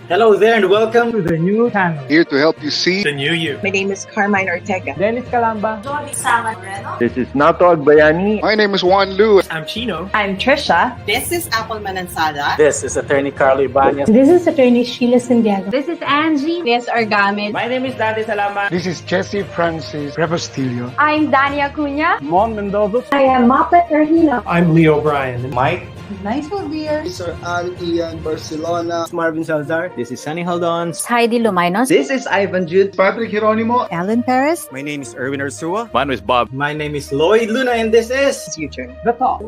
Hello there and welcome to the new channel. Here to help you see the new you. My name is Carmine Ortega. Dennis Calamba. This is Nato Agbayani. My name is Wanlu. I'm Chino. I'm Trisha. This is Apple Manansala. This is Attorney Carlo Ibanez. This is Attorney Sheila Santiago. This is Angie. This is Argamid. My name is Dante Salama. This is Jesse Francis Rebostillo. I'm Dania Cunha. Mon Mendoza. I am Papet. I'm Leo Bryan. Mike. Nice one, dear. Sir Al Ian Barcelona. Marvin Salazar. This is Sunny Haldons. Heidi Lumainos. This is Ivan Jude. Patrick Hieronimo. Alan Perez. My name is Erwin Arsua. My name is Bob. My name is Lloyd Luna and this is Future. The Talk.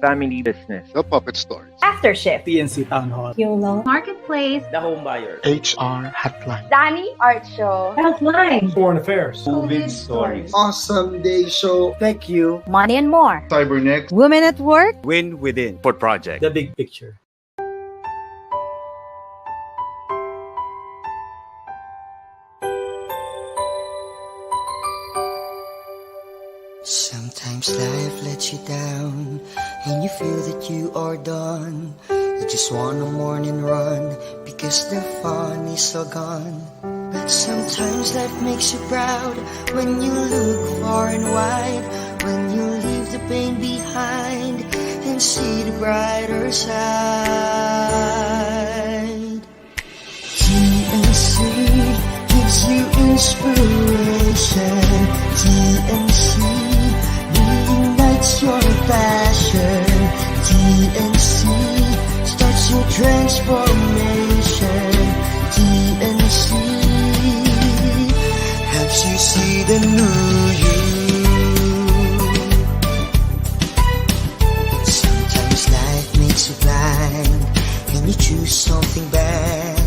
Family Business. The Puppet Stories. Aftershift. PNC Town Hall. YOLO. Marketplace. The Home Buyer. HR Hotline. Danny Art Show. Healthline. Foreign Affairs. COVID Stories. Awesome Day Show. Thank you. Money and more. Cybernext. Women at Work. Win Within. Port Project. The Big Picture. Sometimes life lets you down and you feel that you are done. You just want a morning run because the fun is all gone. Sometimes life makes you proud when you look far and wide, when you leave the pain behind and see the brighter side. TNC gives you inspiration. TNC reignites your passion. TNC starts your transformation. TNC helps you see the new you. Sometimes life makes you blind and you choose something bad.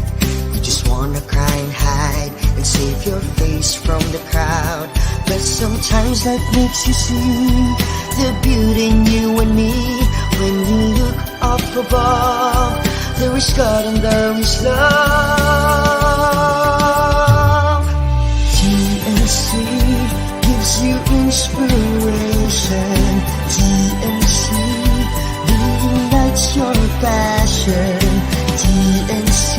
You just wanna cry and hide and save your face from the crowd. But sometimes life makes you see the beauty in you and me. When you look up above, there is God and there is love. TNC gives you inspiration. TNC reignites your passion. TNC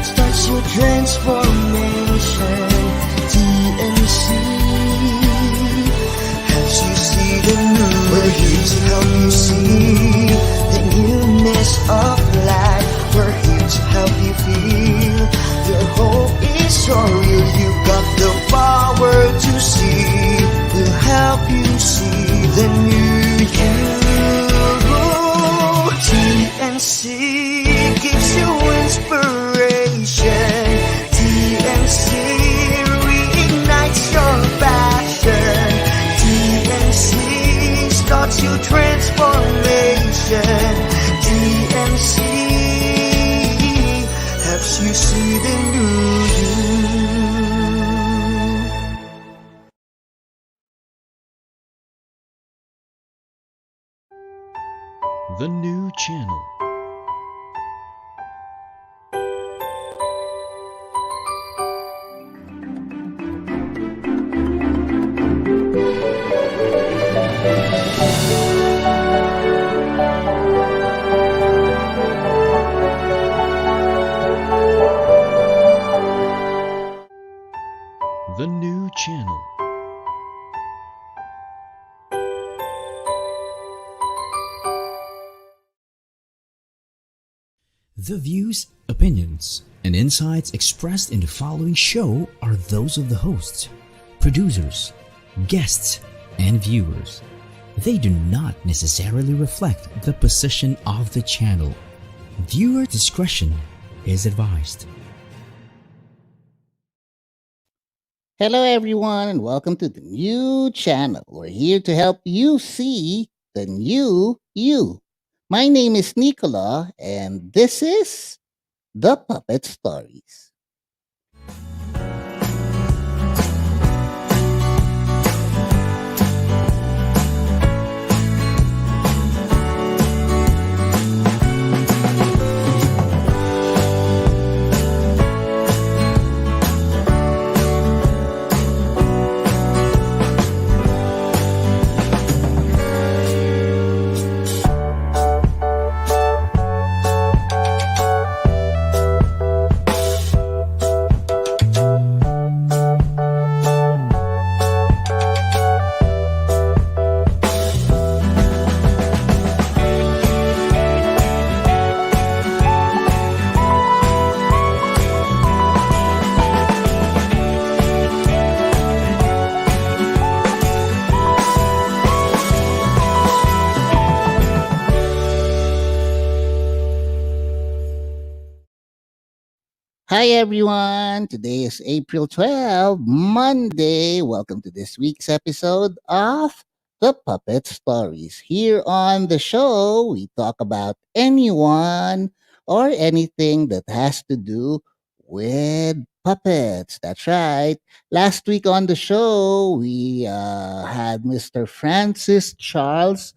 starts your transformation. TNC helps you see the new. We're here to help you see the newness of life. We're here to help you feel your hope is so real. You got the power to see. We'll help you see the new you. TNC gives you inspiration. TNC reignites your passion. TNC starts your transformation. TNC helps you see the new you. The new channel. The new channel. The views, opinions, and insights expressed in the following show are those of the hosts, producers, guests, and viewers. They do not necessarily reflect the position of the channel. Viewer discretion is advised. Hello everyone and welcome to the new channel. We're here to help you see the new you. My name is Nicolo and this is The Puppet Stories. Hi everyone! Today is April 12, Monday. Welcome to this week's episode of The Puppet Stories. Here on the show, we talk about anyone or anything that has to do with puppets. That's right. Last week on the show, we had Mr. Francis Charles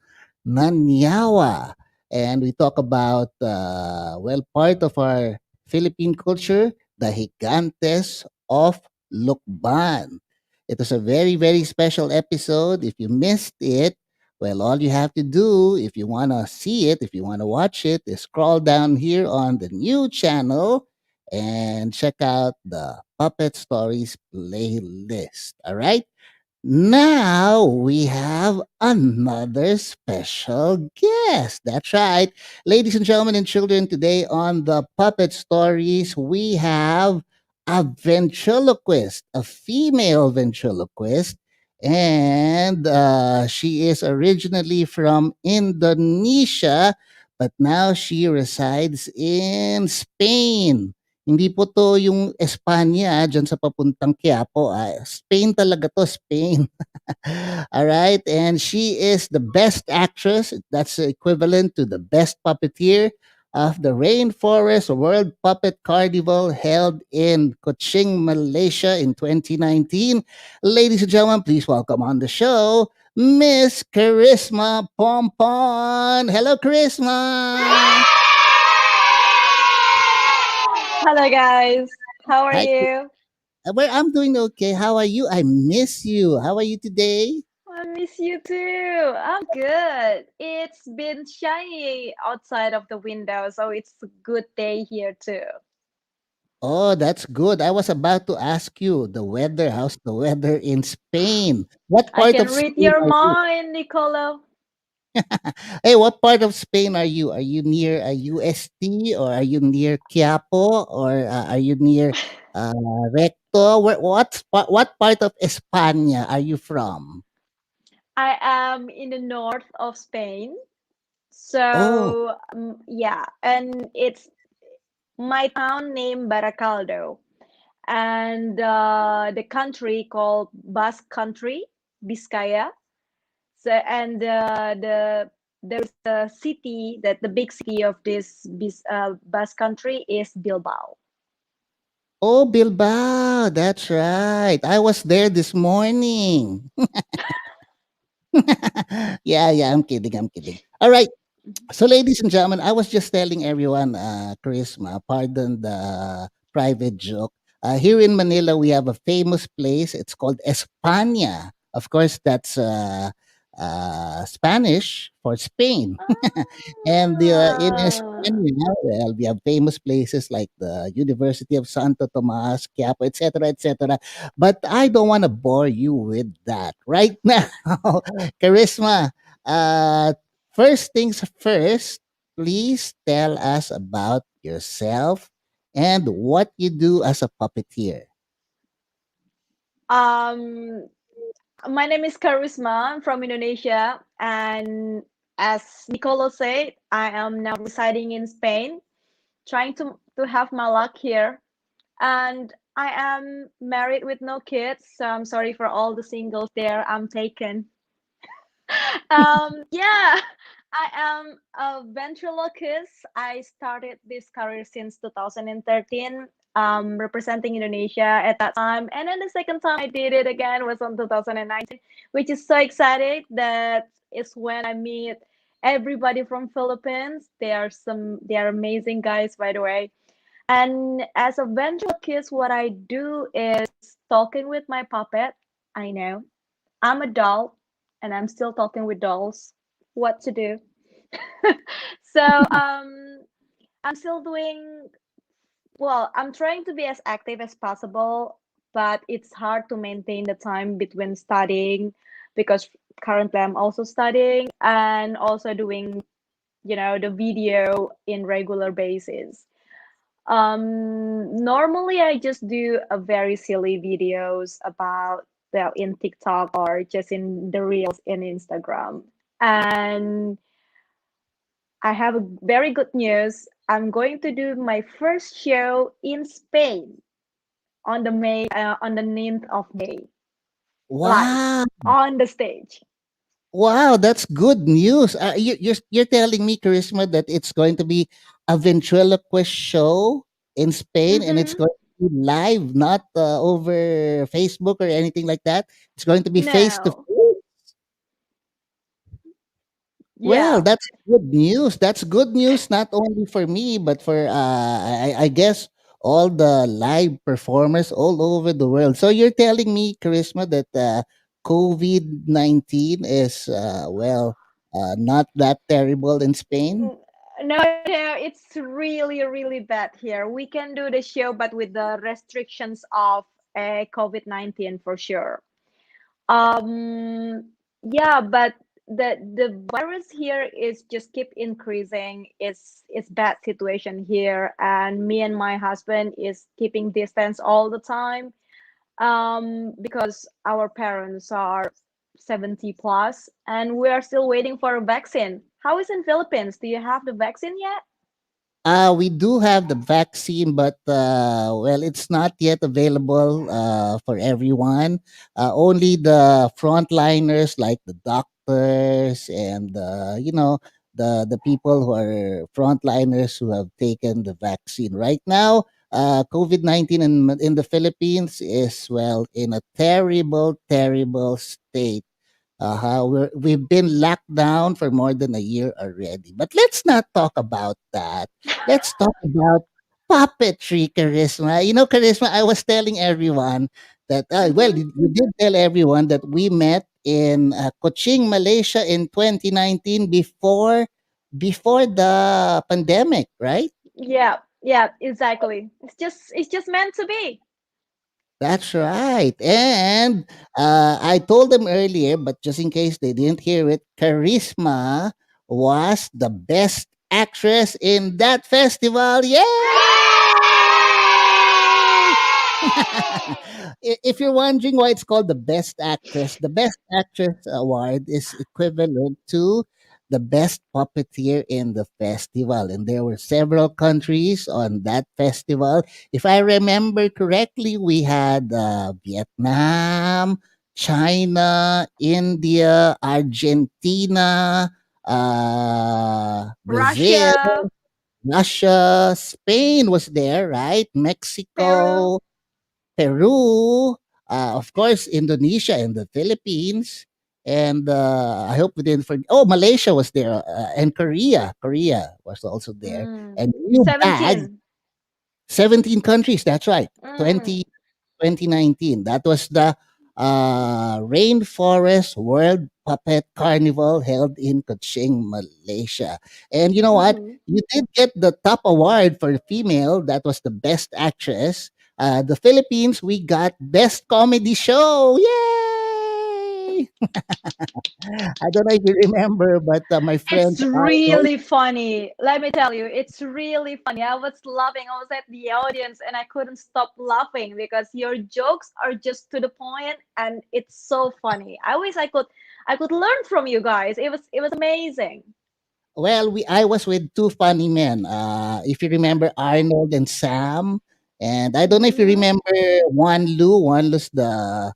Nanyawa. And we talk about, part of our Philippine culture, the Gigantes of Lukban. It was a very, very special episode. If you missed it, well, all you have to do, if you want to see it, if you want to watch it, is scroll down here on the new channel and check out the Puppet Stories playlist. All right? Now we have another special guest. That's right. Ladies and gentlemen and children, today on the Puppet Stories, we have a ventriloquist, a female ventriloquist, and she is originally from Indonesia, but now she resides in Spain. Hindi po 'to yung Espanya diyan sa papuntang Quiapo, Spain talaga 'to, Spain. Alright, and she is the best actress, that's equivalent to the best puppeteer of the Rainforest World Puppet Carnival held in Kuching, Malaysia in 2019. Ladies and gentlemen, please welcome on the show, Miss Kharisma Pompon. Hello, Kharisma! Hello, guys. How are Hi. you? Well, I'm doing okay. How are you? I miss you. How are you today? I miss you too. I'm good. It's been shiny outside of the window, so it's a good day here too. Oh, that's good. I was about to ask you the weather. How's the weather in Spain? What I part can of read Spain your are you? mind, Nicolo. Hey, what part of Spain are you? Are you near a UST or are you near Quiapo or are you near Recto? What part of España are you from? I am in the north of Spain. Oh, So, yeah, and it's my town named Baracaldo, and the country called Basque Country, Biscaya. So, and there's a city that the big city of this Basque Country is Bilbao. oh, Bilbao. That's right. I was there this morning. Yeah, I'm kidding. I'm kidding. All right. So, ladies and gentlemen, I was just telling everyone, Charisma, pardon the private joke. Here in Manila, we have a famous place. It's called España. Of course, that's Spanish for Spain. And in Ah. España, well, we have famous places like the University of Santo Tomas, Quiapo, etc., etc. But I don't want to bore you with that right now. Charisma, uh, first things first, please tell us about yourself and what you do as a puppeteer. Um, my name is Kharisma. I'm from Indonesia, and as Nicolo said, I am now residing in Spain, trying to have my luck here. And I am married with no kids, so I'm sorry for all the singles there. I'm taken. Yeah, I am a ventriloquist. I started this career since 2013, representing Indonesia at that time. And then the second time I did it again was on 2019, which is so exciting. That is when I meet everybody from Philippines. They are amazing guys, by the way. And as a ventriloquist, what I do is talking with my puppet. I know I'm a doll and I'm still talking with dolls. What to do? So I'm still doing well. I'm trying to be as active as possible, but it's hard to maintain the time between studying because currently I'm also studying and also doing, the video in regular basis. Normally I just do a very silly videos about, well, in TikTok or just in the reels in Instagram. And I have a very good news. I'm going to do my first show in Spain on the 9th of May. Wow. Live on the stage. Wow, that's good news. You're telling me, Kharisma, that it's going to be a ventriloquist show in Spain, and it's Mm-hmm. going to be live, not over Facebook or anything like that. It's going to be face to No. face. Well, Yeah. that's good news. That's good news not only for me, but for I guess all the live performers all over the world. So you're telling me, Charisma, that COVID-19 is not that terrible in Spain? No, it's really, really bad here. We can do the show, but with the restrictions of COVID-19 for sure. Yeah, but the virus here is just keep increasing. It's bad situation here, and me and my husband is keeping distance all the time. Because our parents are 70 plus, and we are still waiting for a vaccine. How is in Philippines? Do you have the vaccine yet? We do have the vaccine, but it's not yet available for everyone. Only the frontliners, like the doctors and the people who are frontliners who have taken the vaccine. Right now, COVID-19 in the Philippines is in a terrible, terrible state. We've been locked down for more than a year already. But let's not talk about that. Let's talk about puppetry, Charisma. You know, Charisma, I was telling everyone that, you did tell everyone that we met in Kuching, Malaysia in 2019 before the pandemic, right? Yeah, exactly. It's just meant to be. That's right. And I told them earlier, but just in case they didn't hear it, Charisma was the best actress in that festival. Yay! If you're wondering why it's called the Best Actress Award is equivalent to the best puppeteer in the festival. And there were several countries on that festival. If I remember correctly, we had Vietnam, China, India, Argentina, Brazil, Russia, Russia, Spain was there, right? Peru. Mexico, Peru, of course, Indonesia and the Philippines. And I hope we didn't forget. Oh, Malaysia was there, and Korea. Korea was also there. And you bag 17. 17 countries. That's right. Mm. 2019. That was the Rainforest World Puppet Carnival held in Kuching, Malaysia. And you know what? Mhm. You did get the top award for female. That was the best actress. The Philippines, we got best comedy show. Yay! I don't know if you remember, but my friend It's Arnold. really funny. Let me tell you, it's really funny. I was laughing. I was at the audience and I couldn't stop laughing because your jokes are just to the point and it's so funny. I wish I could learn from you guys. It was amazing. Well, I was with two funny men. If you remember Arnold and Sam, and I don't know if you Mhm. remember Wanlu. Wanlu's the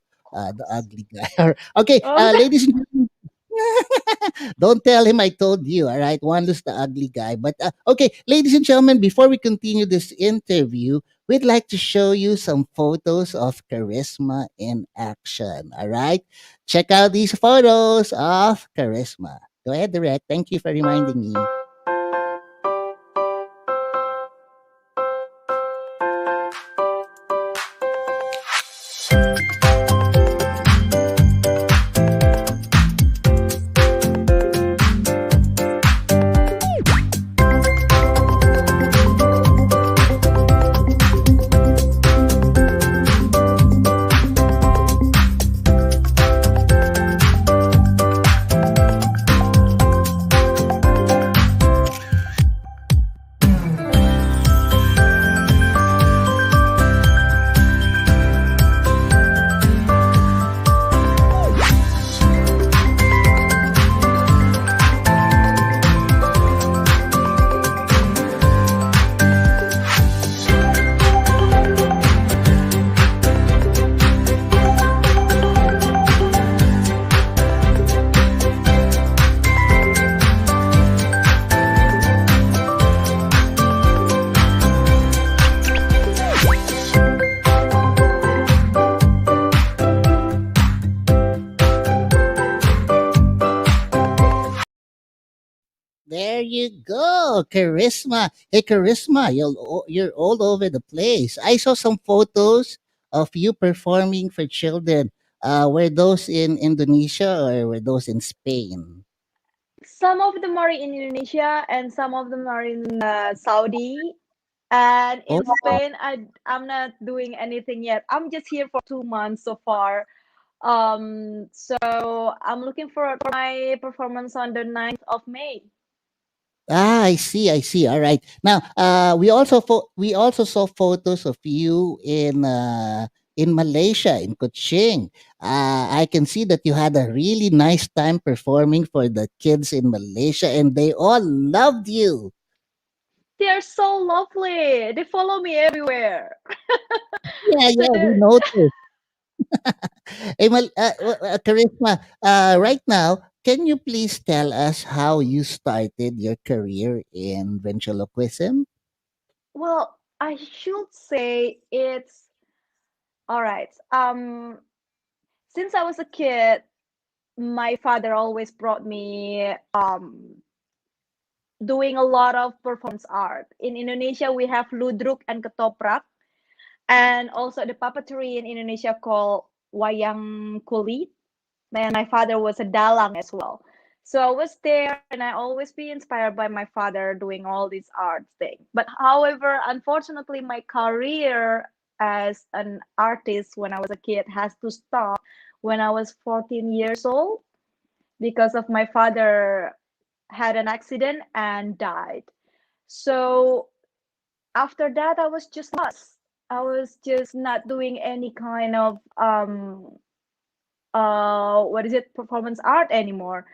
ugly guy. Okay, Oh, ladies and gentlemen, don't tell him I told you. All right, Wanlu's the ugly guy. But okay, ladies and gentlemen, before we continue this interview, we'd like to show you some photos of Charisma in action. All right, check out these photos of Charisma. Go ahead, Direct. Thank you for reminding me. you go, Charisma. Hey, Charisma, you're all over the place. I saw some photos of you performing for children. Were those in Indonesia or were those in Spain? Some of them are in Indonesia and some of them are in Saudi. And in Spain, I'm not doing anything yet. I'm just here for 2 months so far. So I'm looking forward for my performance on the 9th of May. I see. I see. All right. Now, we also saw photos of you in Malaysia, in Kuching. I can see that you had a really nice time performing for the kids in Malaysia, and they all loved you. They are so lovely. They follow me everywhere. Yeah, So yeah, we noticed. Hey, Charisma, right now, can you please tell us how you started your career in ventriloquism? well, I should say it's all right. Since I was a kid, my father always brought me doing a lot of performance art. In Indonesia, we have ludruk and ketoprak, and also the puppetry in Indonesia called wayang kulit. And my father was a dalang as well. So I was there and I always be inspired by my father doing all these art things. But however, unfortunately, my career as an artist when I was a kid has to stop when I was 14 years old because of my father had an accident and died. So after that, I was just lost. I was just not doing any kind of performance art anymore.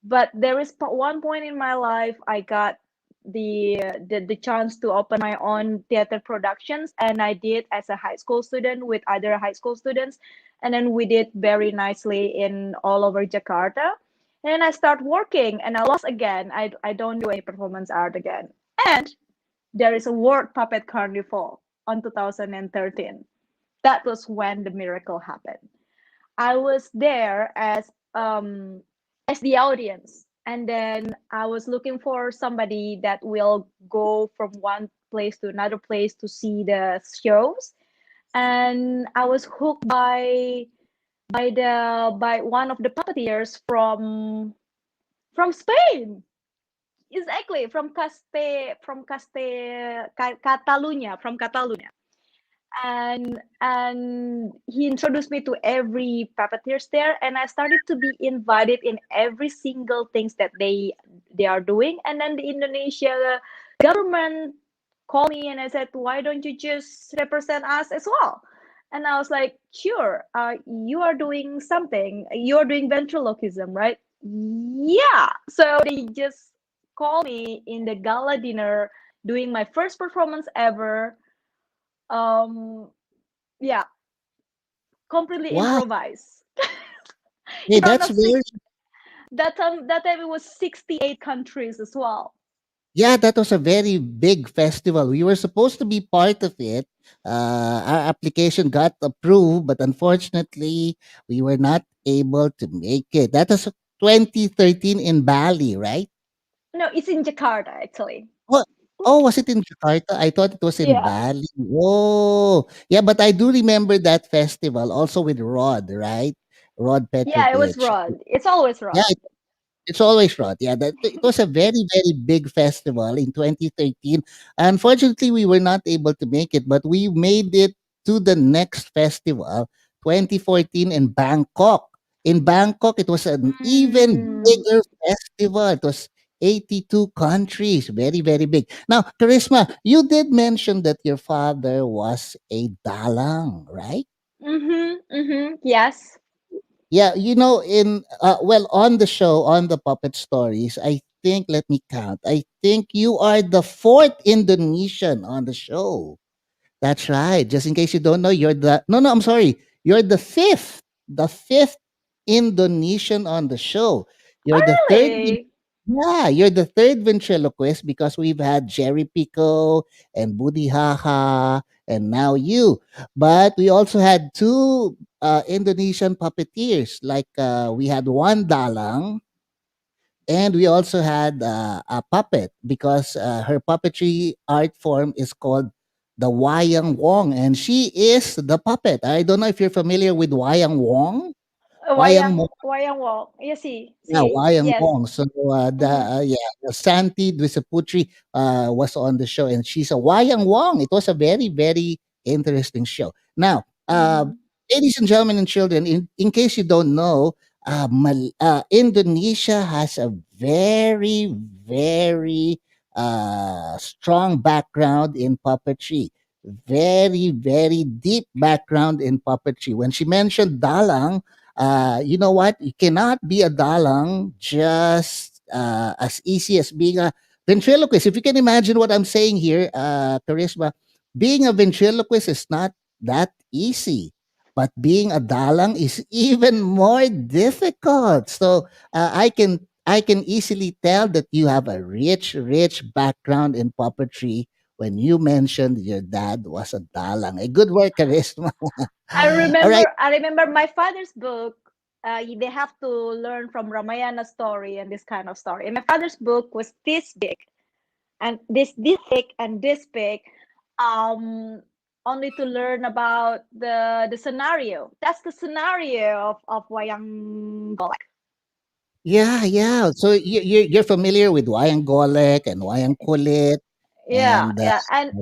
But there is one point in my life I got the chance to open my own theater productions, and I did as a high school student with other high school students, and then we did very nicely in all over Jakarta. And I start working and I lost again. I don't do any performance art again. And there is a World Puppet Carnival on 2013. That was when the miracle happened. I was there as the audience, and then I was looking for somebody that will go from one place to another place to see the shows, and I was hooked by one of the puppeteers from Spain. Exactly, Catalunya, and he introduced me to every puppeteers there, and I started to be invited in every single things that they are doing. And then the Indonesia government called me and I said, why don't you just represent us as well? And I was like, sure. You are doing something, you're doing ventriloquism, right? Yeah. So they just called me in the gala dinner doing my first performance ever. Yeah, completely Wow. improvised. Hey, that's very That time it was 68 countries as well. Yeah, that was a very big festival. We were supposed to be part of it. Our application got approved, but unfortunately, we were not able to make it. That was 2013 in Bali, right? No, it's in Jakarta actually. Oh, oh, was it in Jakarta? I thought it was in Yeah. Bali. Oh, yeah, but I do remember that festival also with Rod, right? Rod Yeah, it was Petrovich. Rod. It's always Rod. Yeah, it's always Rod. Yeah, that it was a very, very big festival in 2013. Unfortunately, we were not able to make it, but we made it to the next festival, 2014 in Bangkok. In Bangkok, it was an even bigger festival. It was 82 countries. Very, very big. Now, Charisma, you did mention that your father was a dalang, right? Yes. Yeah, in on the show, on the Puppet Stories, I think, let me count. I think you are the fourth Indonesian on the show. That's right. Just in case you don't know, you're the no, no. I'm sorry. You're the fifth Indonesian on the show. You're the third. Really? Yeah, you're the third ventriloquist because we've had Jerry Pico and Budi Haha and now you. But we also had two Indonesian puppeteers. Like we had one Dalang and we also had a puppet because her puppetry art form is called the Wayang Wong, and she is the puppet. I don't know if you're familiar with Wayang Wong. Wayang Wayang Wong. You see, yeah, Wayang yes. Wong. So the Santi Dwisaputri was on the show, and she's a Wayang Wong. It was a very, very interesting show. Now, ladies and gentlemen and children, in case you don't know, Indonesia has a very, very strong background in puppetry. Very, very deep background in puppetry. When she mentioned Dalang, you know what? You cannot be a dalang just as easy as being a ventriloquist. If you can imagine what I'm saying here, Charisma, being a ventriloquist is not that easy. But being a dalang is even more difficult. So I can easily tell that you have a rich, rich background in puppetry when you mentioned your dad was a dalang. A good work, Charisma. I remember. All right. I remember my father's book. They have to learn from Ramayana story and this kind of story. And my father's book was this big, and this thick and this big. Only to learn about the scenario. That's the scenario of Wayang Golek. Yeah. So you're familiar with Wayang Golek and Wayang Kulit. Yeah, And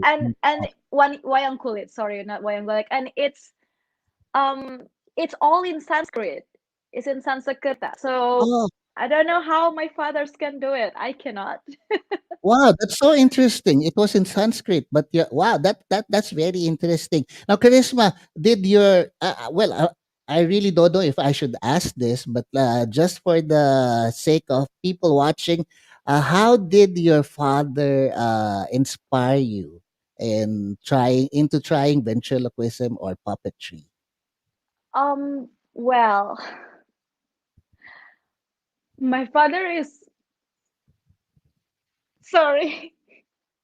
and one Wayang Kulit. Sorry, not Wayang Golek. And it's all in Sanskrit. It's in Sanskerta. So oh, I don't know how my fathers can do it. I cannot. wow, that's so interesting. It was in Sanskrit, but yeah, wow, that's very interesting. Now, Charisma, did your I really don't know if I should ask this, but just for the sake of people watching, how did your father inspire you in trying ventriloquism or puppetry? Well, my father is sorry.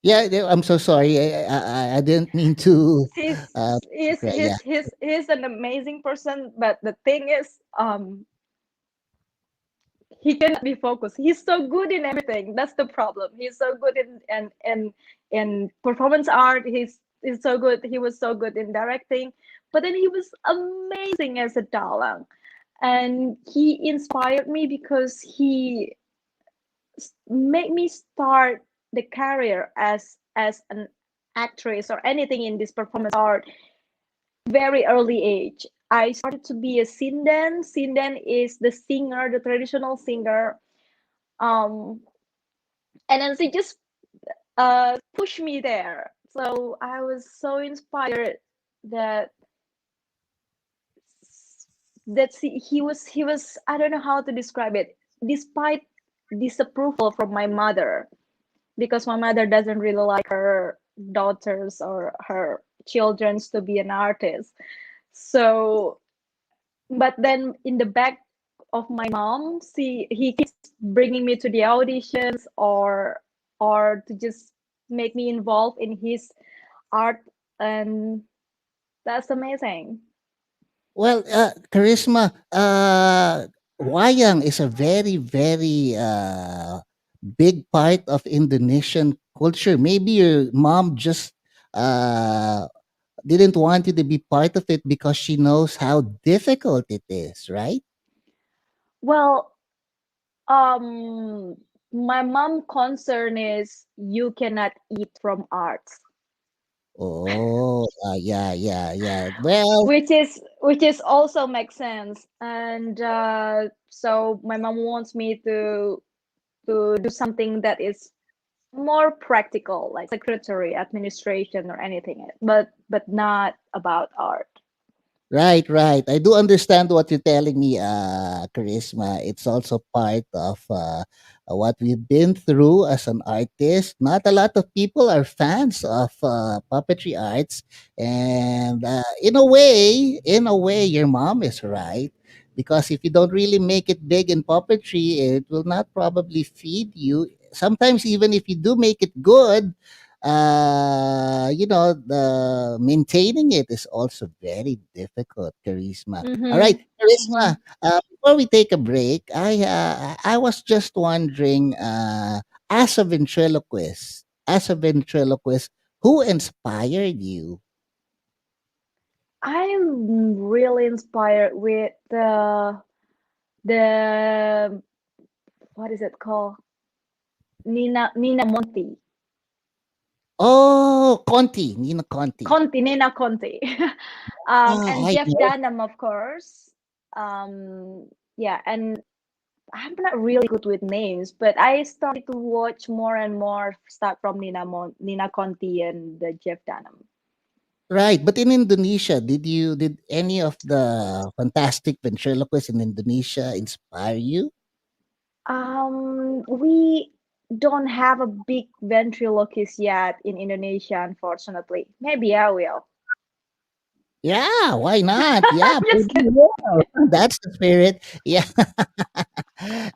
Yeah, I'm so sorry. I didn't mean to. He's Yeah. he's an amazing person, but the thing is, he cannot be focused. He's so good in everything. That's the problem. He's so good in performance art. He's so good. He was so good in directing, but then he was amazing as a dalang, and he inspired me because he made me start the career as an actress or anything in this performance art very early age. I started to be a sinden. Sinden is the singer, the traditional singer. And then she just pushed me there. So I was so inspired that he was I don't know how to describe it. Despite disapproval from my mother, because my mother doesn't really like her daughters or her children to be an artist. So, but then in the back of my mom, he keeps bringing me to the auditions or to just make me involved in his art, and that's amazing. Well, Charisma, wayang is a very, very big part of Indonesian culture. Maybe your mom just didn't want you to be part of it because she knows how difficult it is, right? Well, my mom concern is you cannot eat from arts. Oh, yeah. Well, which is also makes sense, and so my mom wants me to do something that is more practical, like secretary, administration, or anything, but not about art. Right. I do understand what you're telling me, Charisma. It's also part of what we've been through as an artist. Not a lot of people are fans of puppetry arts, and in a way, your mom is right. Because if you don't really make it big in puppetry, it will not probably feed you. Sometimes, even if you do make it good, the maintaining it is also very difficult, Charisma. All right, Mm-hmm. Charisma. Before we take a break, I was just wondering, as a ventriloquist, who inspired you? I'm really inspired with the what is it called? Nina Monti. Oh, Nina Conti. Nina Conti. And I Jeff know. Dunham, of course. Yeah, and I'm not really good with names, but I started to watch more and more start from Nina Conti and Jeff Dunham. Right, but in Indonesia, did any of the fantastic ventriloquists in Indonesia inspire you? We don't have a big ventriloquist yet in Indonesia, unfortunately. Maybe I will. Yeah, why not? Yeah, Just maybe you will. That's the spirit. Yeah.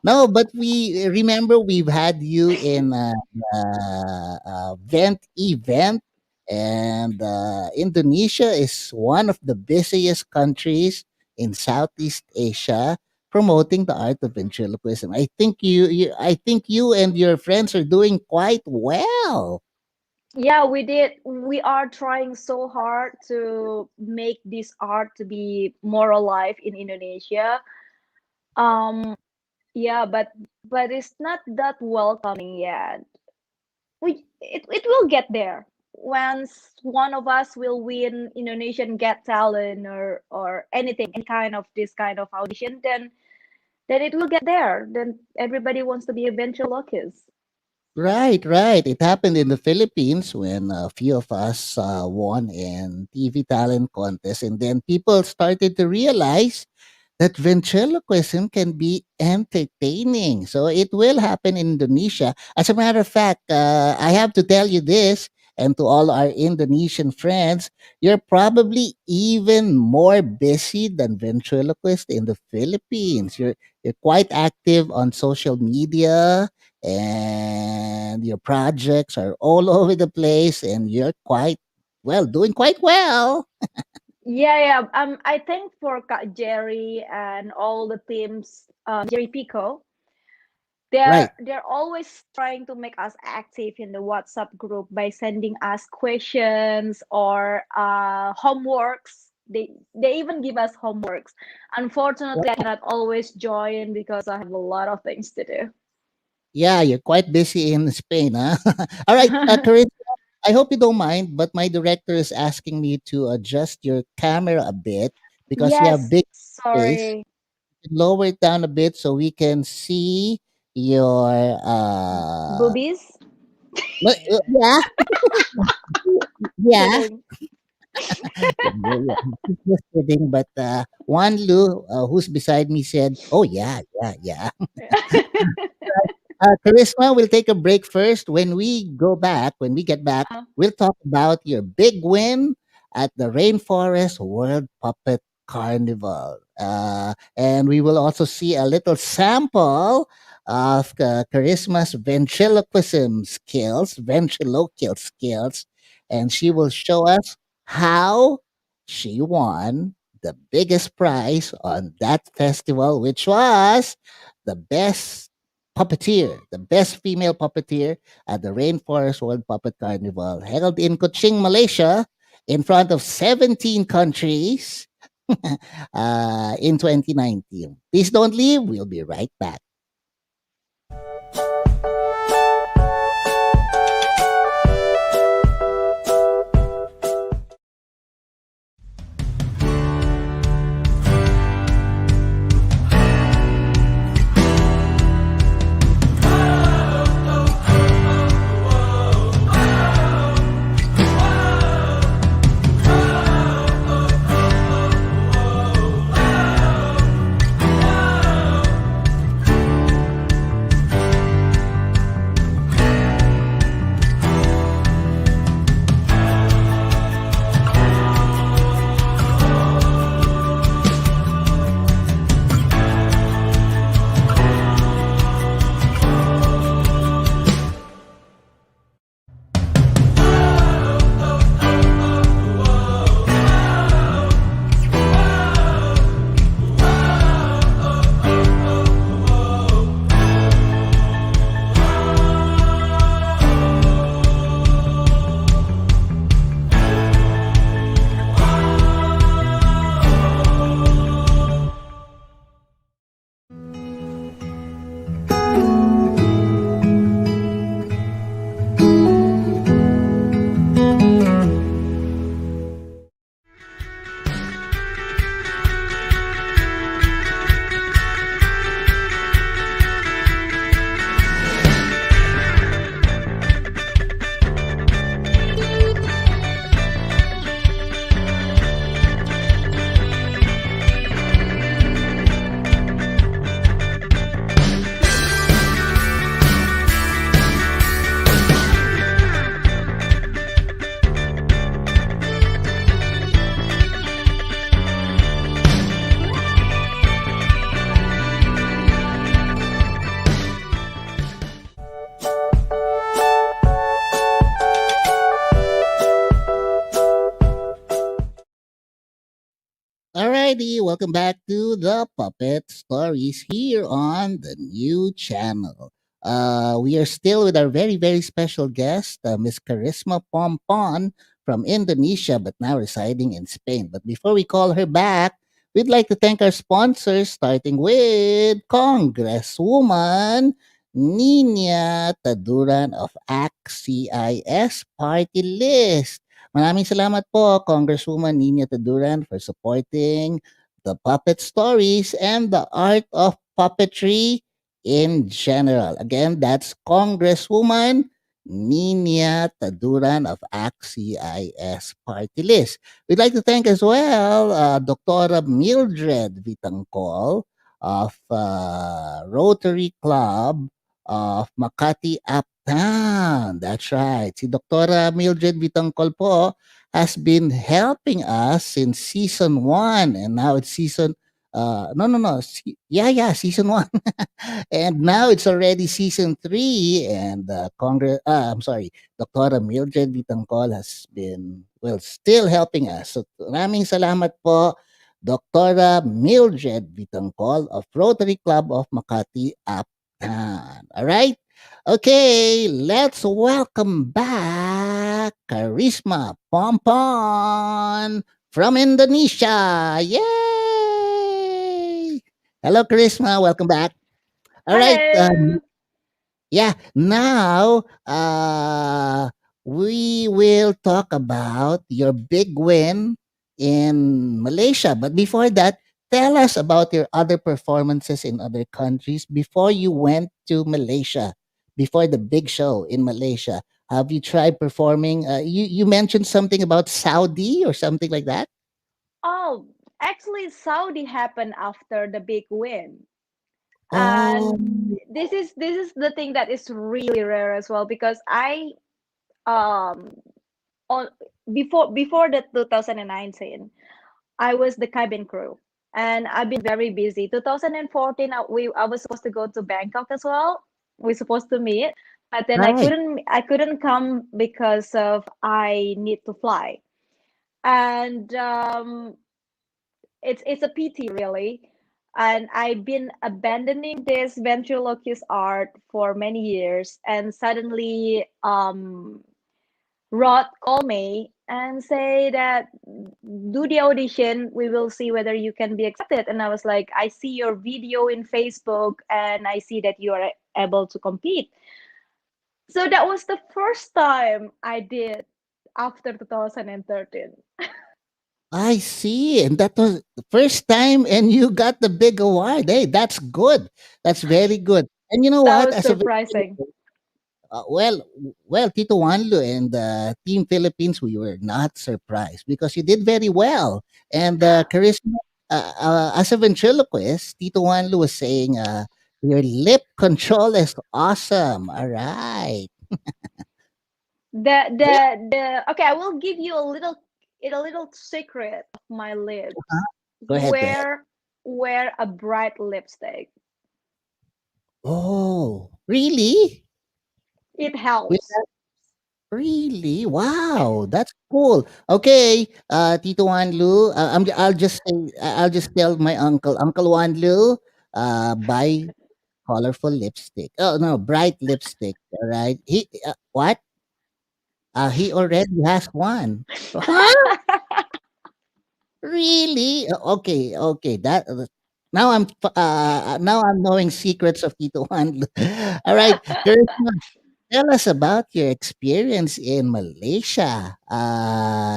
No, but we remember we've had you in event, and Indonesia is one of the busiest countries in Southeast Asia promoting the art of ventriloquism. I think you and your friends are doing quite well. Yeah, we did. We are trying so hard to make this art to be more alive in Indonesia. Um, yeah, but it's not that welcoming yet. It will get there. Once one of us will win Indonesian Get Talent or anything, any kind of this kind of audition, then it will get there. Then everybody wants to be a ventriloquist. Right, right. It happened in the Philippines when a few of us won in TV talent contest, and then people started to realize that ventriloquism can be entertaining. So it will happen in Indonesia. As a matter of fact, I have to tell you this, and to all our Indonesian friends, you're probably even more busy than ventriloquist in the Philippines. You're quite active on social media, and your projects are all over the place, and you're doing quite well. Yeah. I think for Jerry and all the teams, Jerry Pico, Right. they're always trying to make us active in the WhatsApp group by sending us questions or homeworks. They even give us homeworks. Unfortunately, I cannot always join because I have a lot of things to do. Yeah, you're quite busy in Spain, huh? All right, Carissa, I hope you don't mind, but my director is asking me to adjust your camera a bit because you have Yes, big face. sorry. Lower it down a bit so we can see your Boobies? yeah. Yeah. Kidding. Just kidding, but Wanlu, who's beside me, said, "Oh yeah, yeah, yeah." Charisma, we'll take a break first. When we get back, we'll talk about your big win at the Rainforest World Puppet Carnival. And we will also see a little sample of Charisma's ventriloquial skills, and she will show us how she won the biggest prize on that festival, which was the best female puppeteer at the Rainforest World Puppet Carnival, held in Kuching, Malaysia, in front of 17 countries in 2019. Please don't leave. We'll be right back. Alrighty, welcome back to the Puppet Stories here on the new channel. We are still with our very, very special guest, Miss Kharisma Pompon from Indonesia, but now residing in Spain. But before we call her back, we'd like to thank our sponsors, starting with Congresswoman Nina Taduran of ACT-CIS Party List. Maraming salamat po, Congresswoman Nina Taduran, for supporting the puppet stories and the art of puppetry in general. Again, that's Congresswoman Nina Taduran of ACT-CIS Party List. We'd like to thank as well Dr. Mildred Vitangcol of Rotary Club of Makati Uptown. That's right. Si Dr. Mildred Vitangcol po has been helping us since season 1 and now it's season season 1. And now it's already season 3 and Dr. Mildred Vitangcol has been still helping us. So maraming salamat po Dr. Mildred Vitangcol of Rotary Club of Makati Uptown. All right? Okay, let's welcome back Kharisma Pompon from Indonesia. Yay! Hello, Kharisma. Welcome back. All right. Now we will talk about your big win in Malaysia. But before that, tell us about your other performances in other countries before you went to Malaysia, before the big show in Malaysia. Have you tried performing? You mentioned something about Saudi or something like that? Oh, actually, Saudi happened after the big win. Oh. And this is the thing that is really rare as well, because I before the 2019 I was the cabin crew and I've been very busy. 2014 I was supposed to go to Bangkok as well. We're supposed to meet, but then Right. I couldn't come because of I need to fly. And it's a pity really. And I've been abandoning this ventriloquist art for many years, and suddenly Rod called me and say that do the audition, we will see whether you can be accepted. And I was like, I see your video in Facebook and I see that you are able to compete. So that was the first time I did after 2013. I see. And that was the first time and you got the big award. Hey, that's good. That's very good. And you know That what? was surprising. Tito Wanlu and Team Philippines, we were not surprised because you did very well. And Charisma, as a ventriloquist, Tito Wanlu was saying, your lip control is awesome. All right. Okay, I will give you a little secret of my lips. Go ahead. Wear a bright lipstick. Oh, really? It helps. Really? Wow, that's cool. Okay, Tito Wanlu, I'll just tell my Uncle Wanlu, buy colorful lipstick. Oh no, bright lipstick. All right. What? He already has one. Huh? Really? Okay, okay. Now I'm knowing secrets of Tito Wanlu. All right, Charisma, tell us about your experience in Malaysia.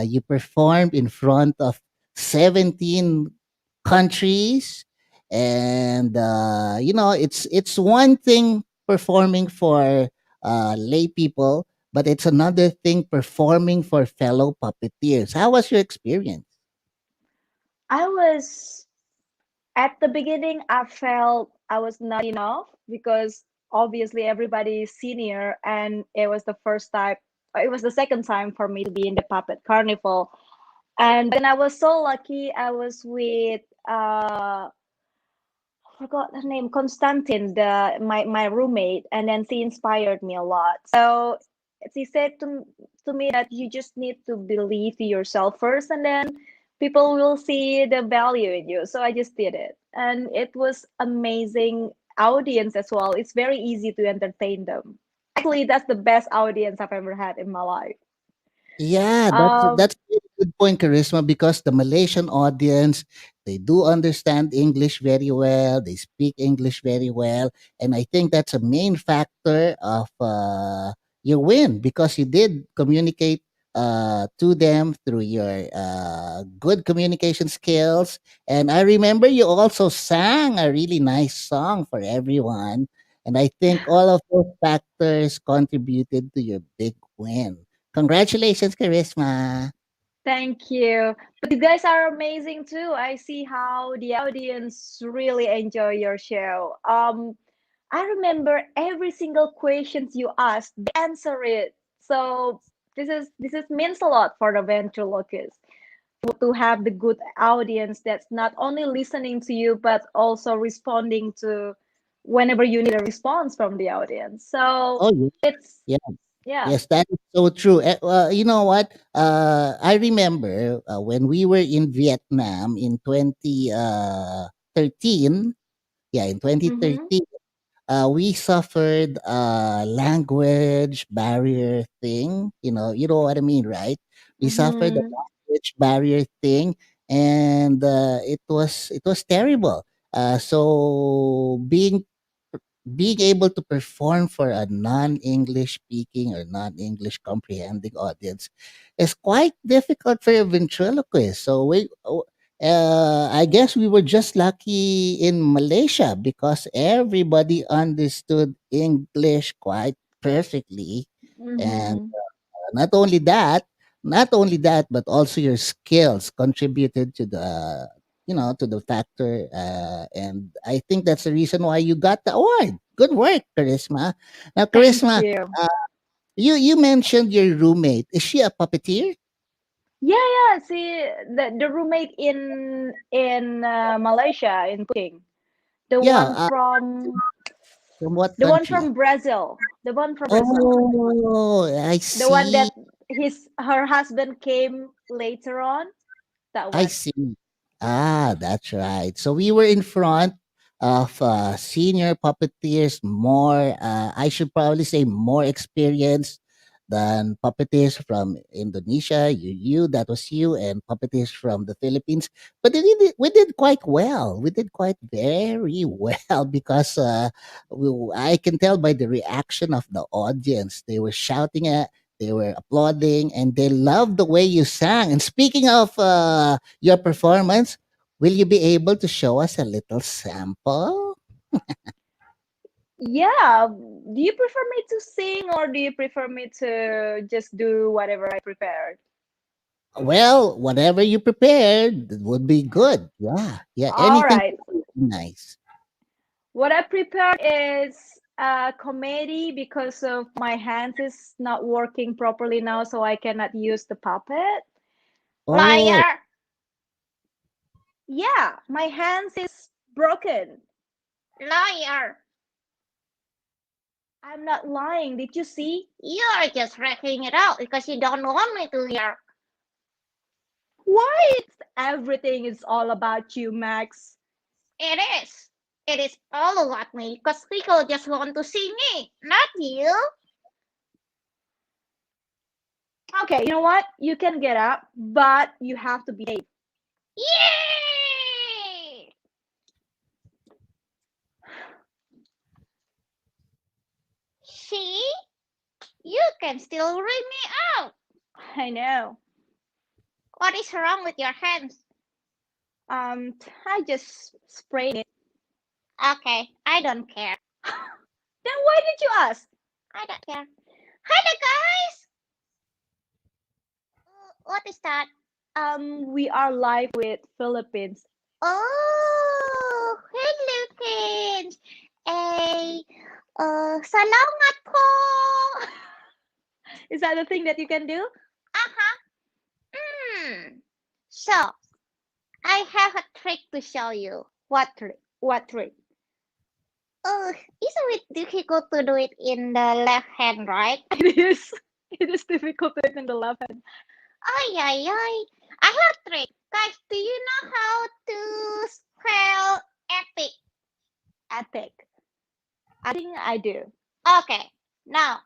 You performed in front of 17 countries, and it's one thing performing for lay people, but it's another thing performing for fellow puppeteers. How was your experience? At the beginning, I felt I was not enough because obviously everybody is senior, and it was the second time for me to be in the puppet carnival. And then I was so lucky. I was with I forgot her name, Constantine, my roommate, and then she inspired me a lot. So she said to me that you just need to believe in yourself first, and then people will see the value in you. So I just did it, and it was amazing audience as well. It's very easy to entertain them. Actually, that's the best audience I've ever had in my life. Yeah, that's a good point, Charisma, because the Malaysian audience, they do understand English very well, they speak English very well, and I think that's a main factor of your win because you did communicate to them through your good communication skills. And I remember you also sang a really nice song for everyone. And I think all of those factors contributed to your big win. Congratulations, Charisma. Thank you. But you guys are amazing too. I see how the audience really enjoy your show. I remember every single questions you asked, they answer it. So this is means a lot for the ventriloquist to have the good audience that's not only listening to you but also responding to whenever you need a response from the audience. So Oh, it's yeah. yeah. Yes, that is so true. You know what? I remember when we were in Vietnam in 2013. Yeah, in Mm-hmm. 2013, we suffered a language barrier thing. You know what I mean, right? We suffered a Mm-hmm. language barrier thing, and it was terrible. So being able to perform for a non-English speaking or non-English comprehending audience is quite difficult for a ventriloquist. So I guess we were just lucky in Malaysia because everybody understood English quite perfectly, and Mm-hmm. not only that, but also your skills contributed to the factor, and I think that's the reason why you got the award. Good work, Charisma. Now, Thank Charisma, you. you mentioned your roommate. Is she a puppeteer? Yeah. See, the roommate in Malaysia in cooking, the Yeah. one from From what the one country? from Brazil, the one from Brazil, Oh, I the one see. that her husband came later on. That I one. see. That's right. So we were in front of senior puppeteers, more, I should probably say, more experienced than puppeteers from Indonesia. That was you, and puppeteers from the Philippines. But we did quite well. We did quite very well because I can tell by the reaction of the audience. They were shouting they were applauding, and they loved the way you sang. And speaking of your performance, will you be able to show us a little sample? Yeah. Do you prefer me to sing or do you prefer me to just do whatever I prepared? Well, whatever you prepared would be good. Yeah, yeah. All Anything right. nice. What I prepared is a comedy because of my hands is not working properly now, so I cannot use the puppet. Oh, Liar! Yeah, my hands is broken. Liar! I'm not lying. Did you see? You're just wrecking it out because you don't want me to hear. Why? Everything is all about you, Max. It is. It is all about me because people just want to see me, not you. Okay, you know what? You can get up, but you have to behave. Yay! See? You can still read me out. I know. What is wrong with your hands? I just sprayed it. Okay, I don't care. Then why did you ask? I don't care. Hi there, guys! What is that? We are live with Philippines. Oh, Philippines! Salamat po! Is that the thing that you can do? Uh-huh. So, I have a trick to show you. What trick? What trick? Isn't it difficult to do it in the left hand, right? It is. It is difficult to do it in the left hand. Ay, ay, ay. I have a trick. Guys, do you know how to spell epic? Epic. I think I do. Okay. Now,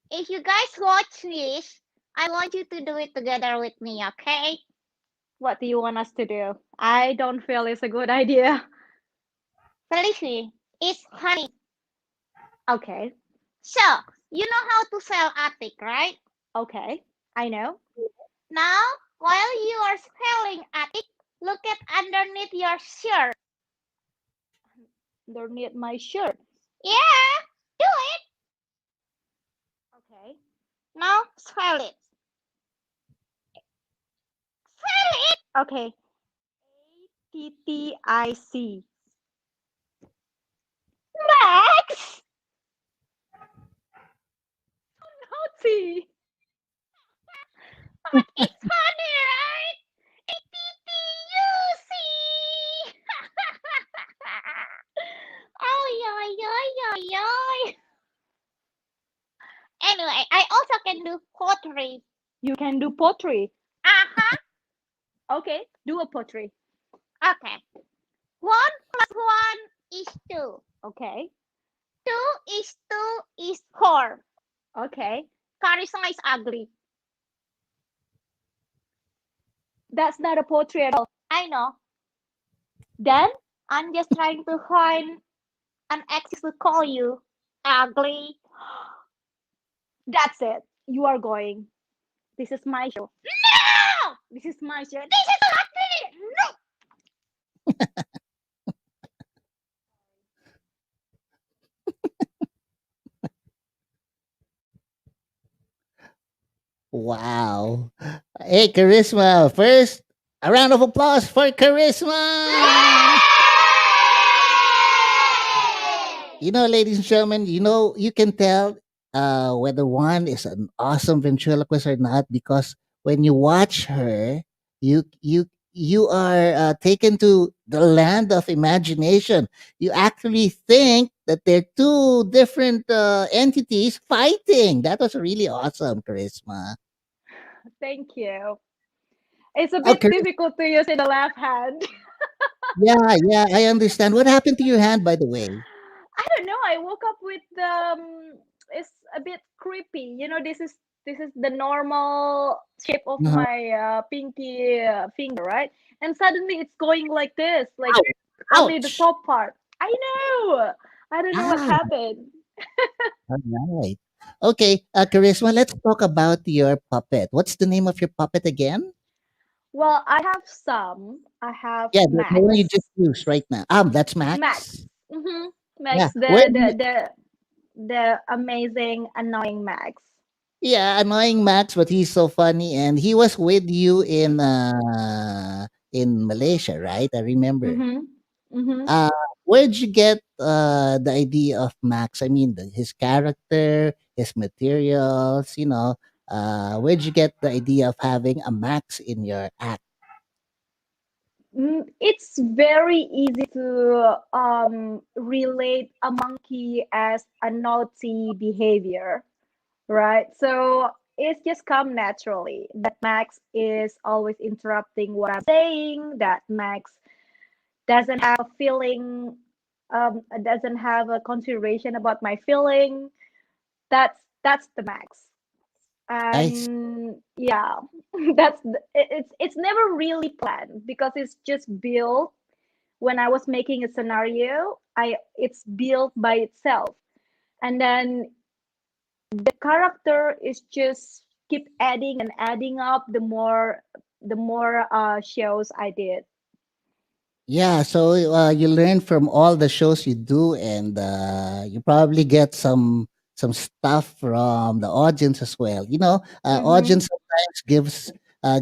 if you guys watch this, I want you to do it together with me, okay? What do you want us to do? I don't feel it's a good idea. Felicity, it's honey. Okay. So, you know how to spell attic, right? Okay, I know. Now, while you are spelling attic, look at underneath your shirt. Underneath my shirt. Yeah, do it. Okay. Now, spell it. Spell it. Okay. ATTIC. Max! Naughty. But it's funny, right? ATTUC. Oh, yoy. Anyway, I also can do pottery. You can do pottery. Uh-huh. Okay, do a pottery. Okay. 1 plus 1 is 2. Okay. 2 is 2 is 4. Okay. Kharisma is ugly. That's not a pottery at all. I know. Then? I'm just trying to find an excuse to call you ugly. That's it. You are going. This is my show. No! This is my show. This is ugly! No! Wow. Hey, Kharisma. First, a round of applause for Kharisma. You know, ladies and gentlemen, you can tell whether one is an awesome ventriloquist or not because when you watch her, you are taken to the land of imagination. You actually think that they're two different entities fighting. That was really awesome, Kharisma. Thank you. It's a bit difficult to use in the left hand. Yeah, I understand. What happened to your hand, by the way? I don't know. I woke up with it's a bit creepy. This is the normal shape of my pinky finger, right? And suddenly it's going like this, like only the top part. I know. I don't know what happened. All right. Okay, Kharisma, let's talk about your puppet. What's the name of your puppet again? Well, I have some. I have Yeah, Max. the one you just used right now. That's Max. Max. Mm-hmm. Yeah. Max, the amazing, annoying Max. Yeah, annoying Max, but he's so funny, and he was with you in Malaysia, right? I remember. Mm-hmm. Mm-hmm. Where'd you get the idea of Max? I mean, his character, his materials. Where'd you get the idea of having a Max in your act? It's very easy to relate a monkey as a naughty behavior, right? So it's just come naturally that Max is always interrupting what I'm saying, that Max doesn't have a feeling, doesn't have a consideration about my feeling. That's the Max. And yeah, it's never really planned because it's just built when I was making a scenario. It's built by itself, and then the character is just keep adding and adding up the more shows I did. Yeah, so you learn from all the shows you do, and you probably get some stuff from the audience as well. Audience sometimes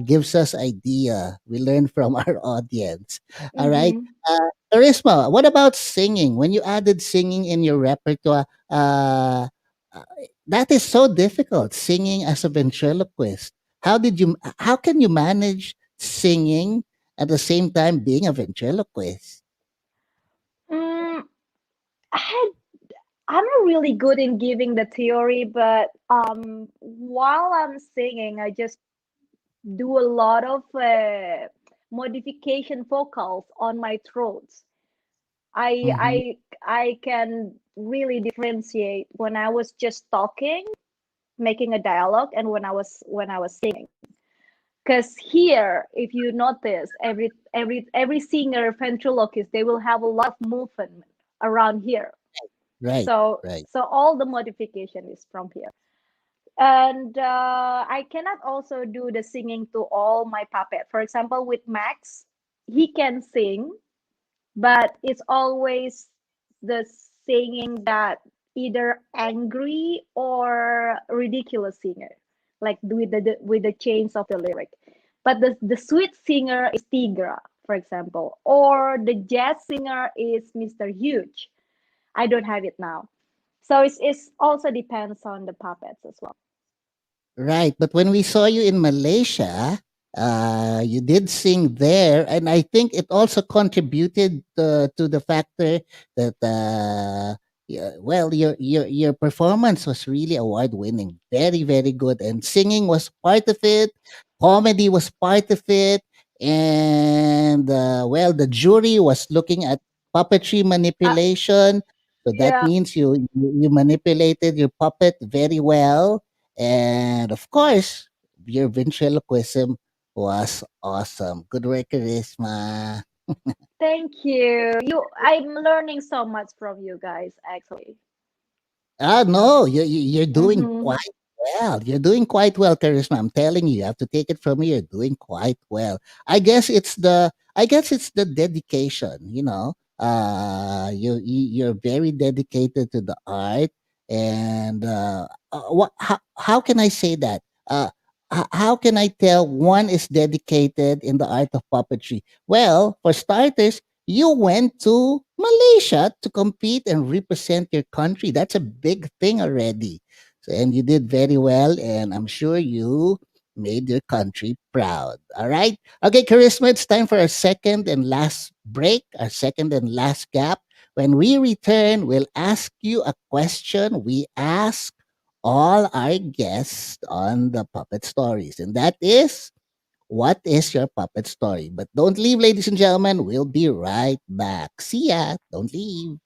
gives us idea. We learn from our audience. All right, Kharisma, what about singing? When you added singing in your repertoire, that is so difficult. Singing as a ventriloquist. How can you manage singing at the same time being a ventriloquist? I'm not really good in giving the theory, but while I'm singing, I just do a lot of modification vocals on my throat. I Mhm. I can really differentiate when I was just talking, making a dialogue, and when I was singing. Because here, if you notice, every singer ventriloquist, they will have a lot of movement around here. Right, So right. so all the modification is from here. And I cannot also do the singing to all my puppet. For example, with Max, he can sing, but it's always the singing that either angry or ridiculous singer, like with the change of the lyric. But the sweet singer is Tigra, for example, or the jazz singer is Mr. Huge. I don't have it now. So it's also depends on the puppets as well. Right. But when we saw you in Malaysia, you did sing there, and I think it also contributed to the factor that yeah, well, your performance was really award winning, very very good, and singing was part of it, comedy was part of it, and well, the jury was looking at puppetry manipulation. So that Yeah. means you manipulated your puppet very well, and of course, your ventriloquism was awesome. Good work, Charisma. Thank you. I'm learning so much from you guys, actually. Ah, no, you're doing Mm-hmm. quite well. You're doing quite well, Charisma. I'm telling you, you have to take it from me. You're doing quite well. I guess it's the dedication. You're very dedicated to the art, and what? How can I say that? How can I tell one is dedicated in the art of puppetry? Well, for starters, you went to Malaysia to compete and represent your country. That's a big thing already. So, and you did very well, and I'm sure you made your country proud. All right. Okay, Charisma, it's time for our second and last break, our second and last gap. When we return, we'll ask you a question we ask all our guests on the puppet stories, and that is, what is your puppet story? But don't leave, ladies and gentlemen. We'll be right back. See ya. Don't leave.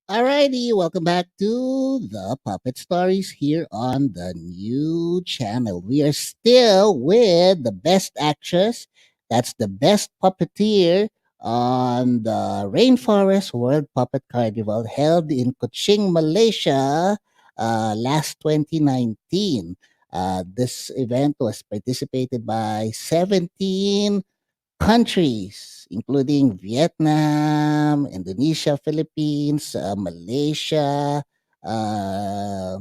Alrighty, welcome back to the Puppet Stories here on the new channel. We are still with the best actress, that's the best puppeteer on the Rainforest World Puppet Carnival held in Kuching, Malaysia last 2019. This event was participated by 17 countries, including Vietnam, Indonesia, Philippines, Malaysia. Uh,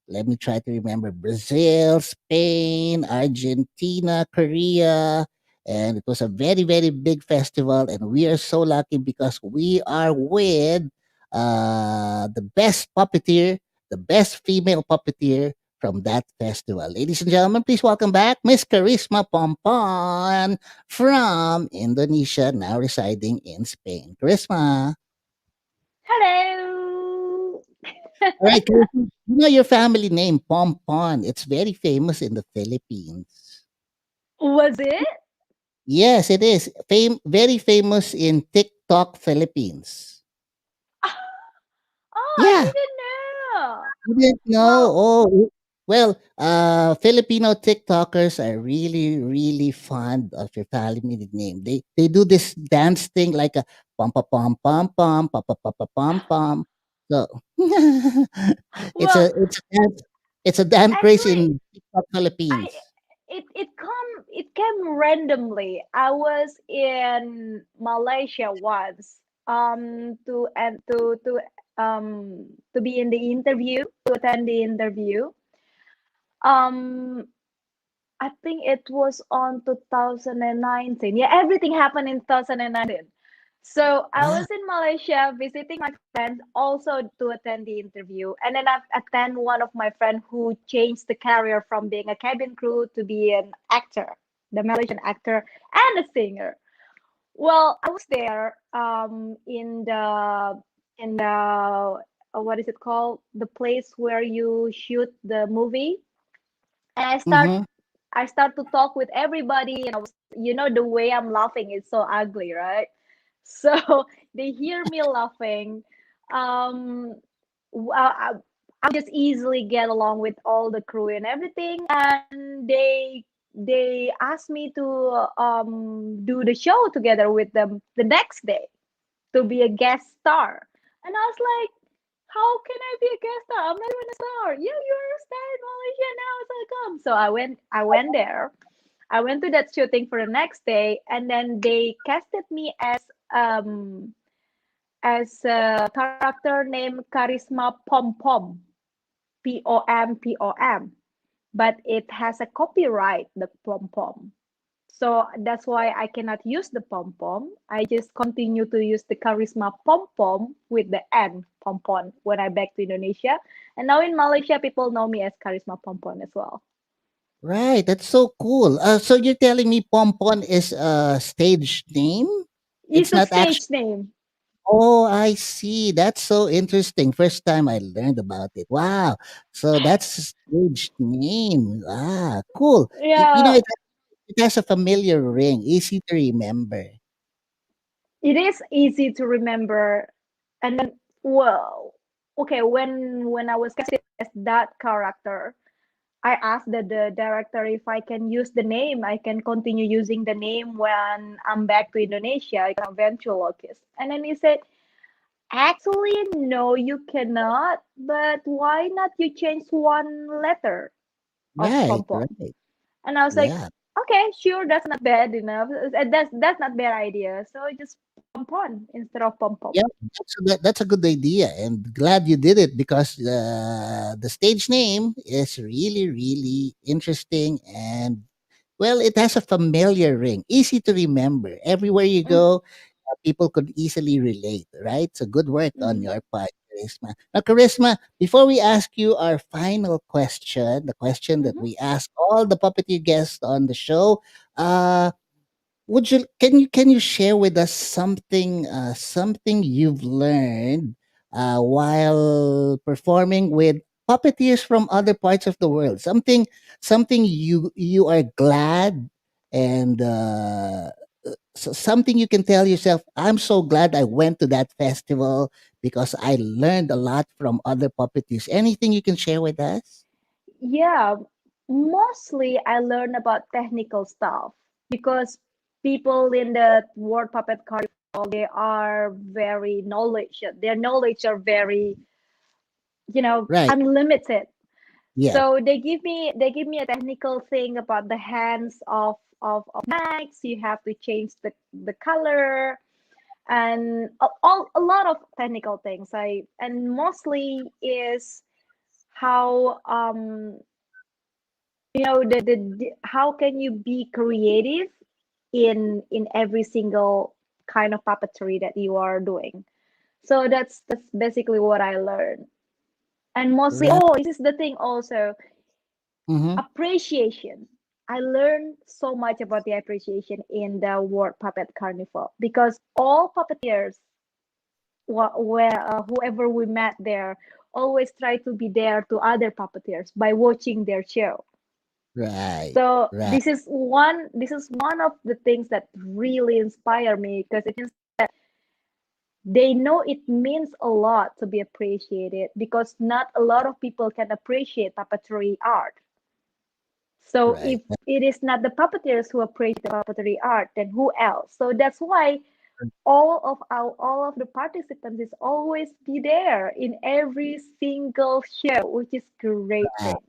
Let me try to remember: Brazil, Spain, Argentina, Korea. And it was a very, very big festival. And we are so lucky because we are with the best puppeteer, the best female puppeteer from that festival. Ladies and gentlemen, please welcome back Miss Kharisma Pompon from Indonesia, now residing in Spain. Kharisma. Hello. All right, Kharisma, you know your family name, Pompon. It's very famous in the Philippines. Was it? Yes, it is. Very famous in TikTok, Philippines. Oh, Yeah. I didn't know. You didn't know? Oh, well, Filipino TikTokers are really, really fond of your family name. They do this dance thing like a pom pom pom pom pom pom pom pom pom pom. So Well, it's a dance craze actually, in TikTok Philippines. it came randomly. I was in Malaysia once to be in the interview, to attend the interview. um I think it was on 2019. Yeah, everything happened in 2019. So I Wow. was in Malaysia visiting my friends also to attend the interview. And then I attend one of my friend who changed the career from being a cabin crew to be an actor, the Malaysian actor and a singer. Well, I was there in the what is it called? The place where you shoot the movie. And Mm-hmm. I start to talk with everybody, and the way I'm laughing is so ugly, right? So they hear me laughing. Um, I just easily get along with all the crew and everything, and they asked me to do the show together with them the next day to be a guest star, and I was like, how can I be a guest star? I'm not even a star. Yeah, you're a star in Malaysia now. So come. So I went there. I went to that shooting for the next day, and then they casted me um as a character named Kharisma Pompon, Pompom, but it has a copyright, the pom pom. So that's why I cannot use the pom pom. I just continue to use the Kharisma pom pom with the N pompon when I back to Indonesia. And now in Malaysia, people know me as Kharisma Pompon as well. Right, that's so cool. So you're telling me Pompon is a stage name? It's It's a not actually. stage name. Oh, I see. That's so interesting. First time I learned about it. Wow. So that's a stage name. Ah, cool. Yeah, It has a familiar ring, easy to remember. it is easy to remember. And then, well, okay, when I was casted as that character, I asked the director if I can use the name. I can continue using the name when I'm back to Indonesia. I can ventriloquist. And then he said, actually, no, you cannot. But why not you change one letter of Right, Pompom? right. And I was like, Yeah. okay, sure, that's not bad enough. That's not bad idea. So just Pompon instead of Pompom. Yeah, that's a good idea, and glad you did it because the stage name is really, really interesting, and well, it has a familiar ring, easy to remember. Everywhere you Mm, go, people could easily relate, right? So good work on mm, your part, Charisma. Now, Charisma, before we ask you our final question, the question that mhm. we ask all the puppeteer guests on the show, uh, can you share with us something you've learned while performing with puppeteers from other parts of the world, something you are glad and something you can tell yourself, I'm so glad I went to that festival because I learned a lot from other puppeteers. Anything you can share with us? Yeah, mostly I learn about technical stuff because people in the World Puppet Carnival, they are very knowledge. Their knowledge are very, Right. unlimited. Yeah. So they give me a technical thing about the hands of Max. You have to change the color and a lot of technical things. And mostly is how how can you be creative in every single kind of puppetry that you are doing. So that's basically what I learned. And mostly, Right. this is the thing also, Mm-hmm. appreciation. I learned so much about the appreciation in the World Puppet Carnival because all puppeteers, whoever we met there, always try to be there to other puppeteers by watching their show. Right. So Right. this is one of the things that really inspire me, because it means that they know it means a lot to be appreciated, because not a lot of people can appreciate puppetry art. So Right. if it is not the puppeteers who appreciate the puppetry art, then who else? So that's why all of the participants is always be there in every single show, which is great thing.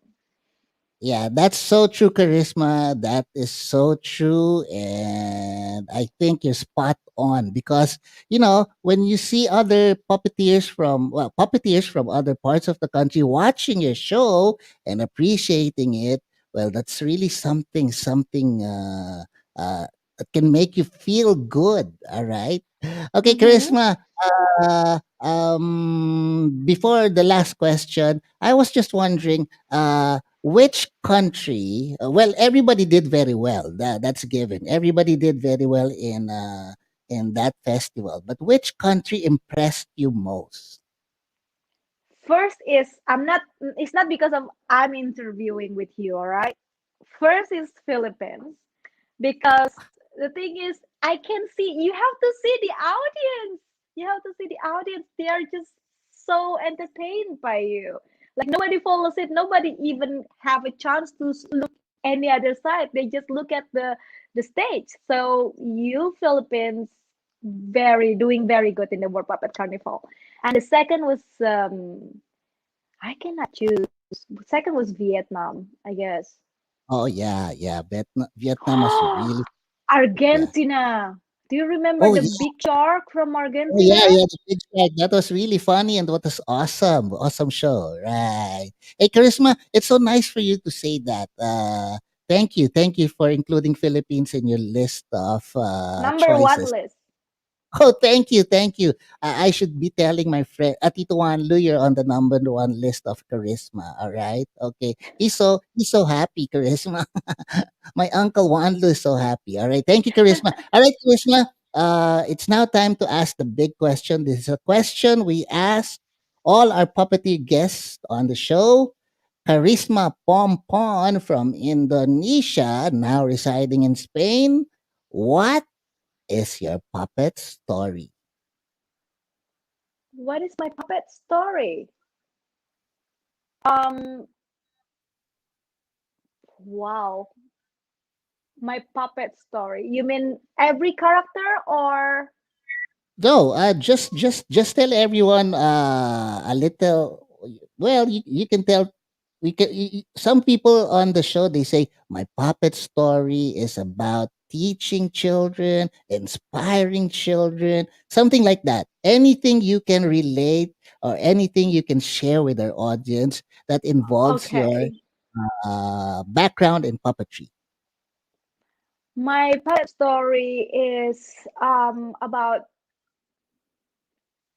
Yeah, that's so true, Charisma. That is so true. And I think you're spot on because, when you see other puppeteers from other parts of the country watching your show and appreciating it, well, that's really something that can make you feel good. All right. Okay, Charisma. Before the last question, I was just wondering, which country? Well, everybody did very well. That's a given. Everybody did very well in that festival. But which country impressed you most? First is it's not because of I'm interviewing with you, all right? First is Philippines, because the thing is, I can see, you have to see the audience. You have to see the audience. They are just so entertained by you. Like nobody falls asleep. Nobody even have a chance to look any other side. They just look at the stage. So you Philippines doing very good in the World Puppet Carnival. And the second was I cannot choose. Second was Vietnam, I guess. Oh yeah. Vietnam was really yeah. Argentina. Do you remember Oh the yeah. big shark from Oh Argentina? yeah. The big strike. That was really funny and what was awesome. Awesome show. Right. Hey Charisma, it's so nice for you to say that. Thank you for including Philippines in your list of Number one choices. list. Oh, thank you. I should be telling my friend, Tito Wanlu, you're on the number one list of Charisma. All right, okay. He's so happy, Charisma. My uncle Wanlu is so happy. All right, thank you, Charisma. All right, Charisma. It's now time to ask the big question. This is a question we ask all our puppeteer guests on the show. Kharisma Pompon from Indonesia, now residing in Spain. What is your puppet story? What is my puppet story? Wow. My puppet story. You mean every character or No, just tell everyone a little. Well, you can tell. Some people on the show they say my puppet story is about teaching children, inspiring children, something like that. Anything you can relate or anything you can share with our audience that involves your okay. background in puppetry. My puppet story is about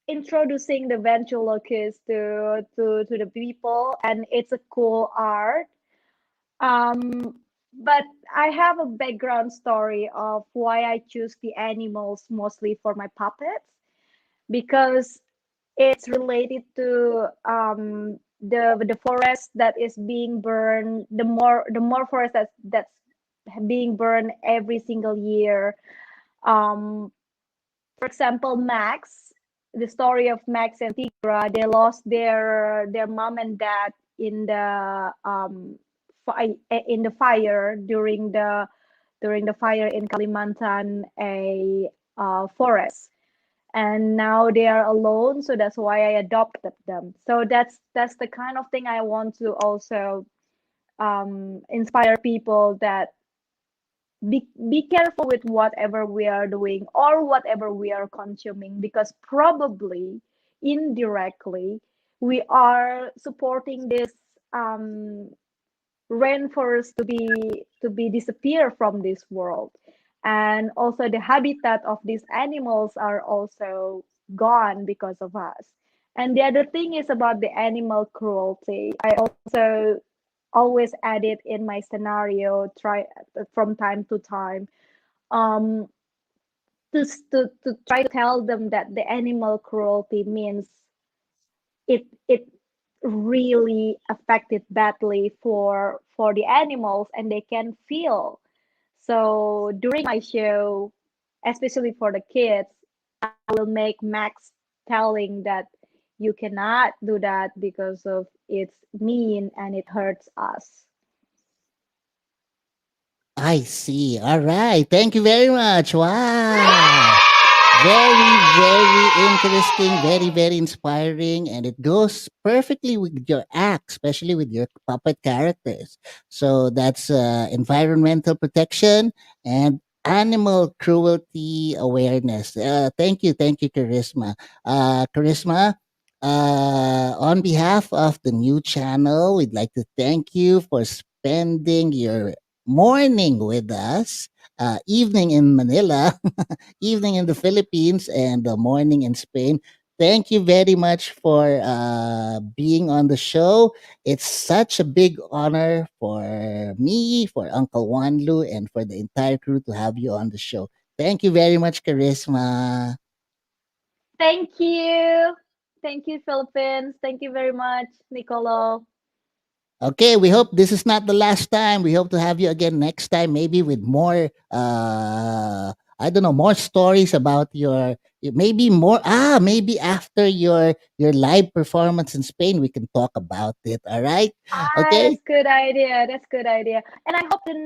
introducing the ventriloquist to the people, and it's a cool art. But I have a background story of why I choose the animals mostly for my puppets, because it's related to the forest that is being burned, the more forest that's being burned every single year. um for example, Max, the story of Max and Tigra, they lost their mom and dad in the in the fire during the fire in Kalimantan, a forest, and now they are alone. So that's why I adopted them. So that's the kind of thing I want to also inspire people, that be careful with whatever we are doing or whatever we are consuming, because probably indirectly we are supporting this rainforest to be disappear from this world, and also the habitat of these animals are also gone because of us. And the other thing is about the animal cruelty. I also always add it in my scenario, try from time to time, um, to try to tell them that the animal cruelty means it really affected badly for the animals, and they can feel. So during my show, especially for the kids, I will make Max telling that you cannot do that because of it's mean and it hurts us. I see. All right. Thank you very much. Wow. Very, very interesting, very, very inspiring, and it goes perfectly with your act, especially with your puppet characters. So that's environmental protection and animal cruelty awareness. Thank you, Charisma. Charisma, on behalf of the new channel, we'd like to thank you for spending your morning with us, evening in Manila, evening in the Philippines, and the morning in Spain. Thank you very much for being on the show. It's such a big honor for me, for Uncle Wanlu, and for the entire crew to have you on the show. Thank you very much, Charisma. Thank you. Thank you, Philippines. Thank you very much, Nicolo. Okay, we hope this is not the last time. We hope to have you again next time, maybe with more I don't know, more stories about maybe more maybe after your live performance in Spain we can talk about it. All right? Okay? That's good idea. That's good idea. And I hope the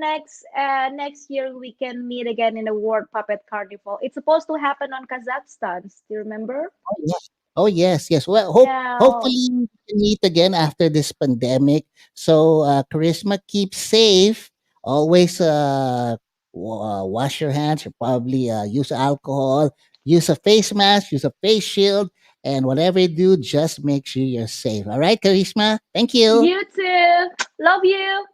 next year we can meet again in the World Puppet Carnival. It's supposed to happen on Kazakhstan. Do you remember? Oh, yeah. Oh yes, yes. Well, Yeah. hopefully we can meet again after this pandemic. So, Charisma, keep safe. Always wash your hands. Or probably use alcohol. Use a face mask. Use a face shield. And whatever you do, just make sure you're safe. All right, Charisma. Thank you. You too. Love you.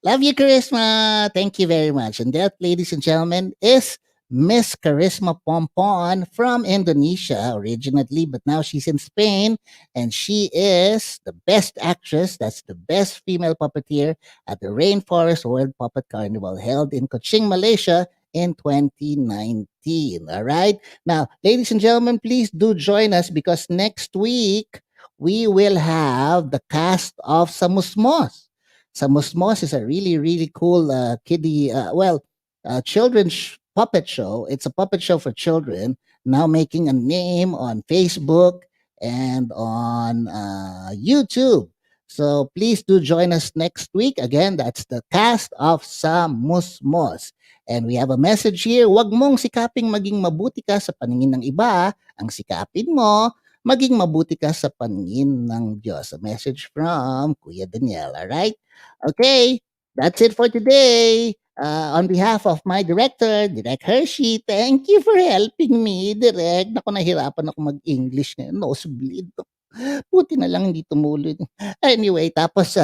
Love you, Kharisma. Thank you very much. And that, ladies and gentlemen, is Miss Kharisma Pompon from Indonesia originally, but now she's in Spain, and she is the best actress. That's the best female puppeteer at the Rainforest World Puppet Carnival held in Kuching, Malaysia in 2019. All right. Now, ladies and gentlemen, please do join us because next week we will have the cast of Samusmos. Samusmos is a really, really cool kiddie, children's puppet show. It's a puppet show for children, now making a name on Facebook and on YouTube. So please do join us next week. Again, that's the cast of Samusmos. And we have a message here, wag mong sikaping maging mabuti ka sa paningin ng iba, ang sikapin mo maging mabuti ka sa paningin ng Diyos. A message from Kuya Daniel, all right? Okay, that's it for today. On behalf of my director, Direk Hershey, thank you for helping me, Direk. Naku, nahirapan ako mag-English ngayon. Nosebleed. Buti na lang hindi tumuloy. Anyway, tapos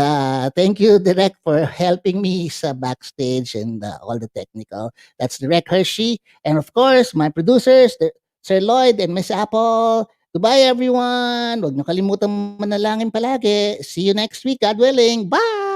thank you, Direk, for helping me sa backstage and all the technical. That's Direk Hershey. And of course, my producers, Sir Lloyd and Miss Apple. Goodbye, everyone. Huwag niyo kalimutan manalangin palagi. See you next week, God willing. Bye!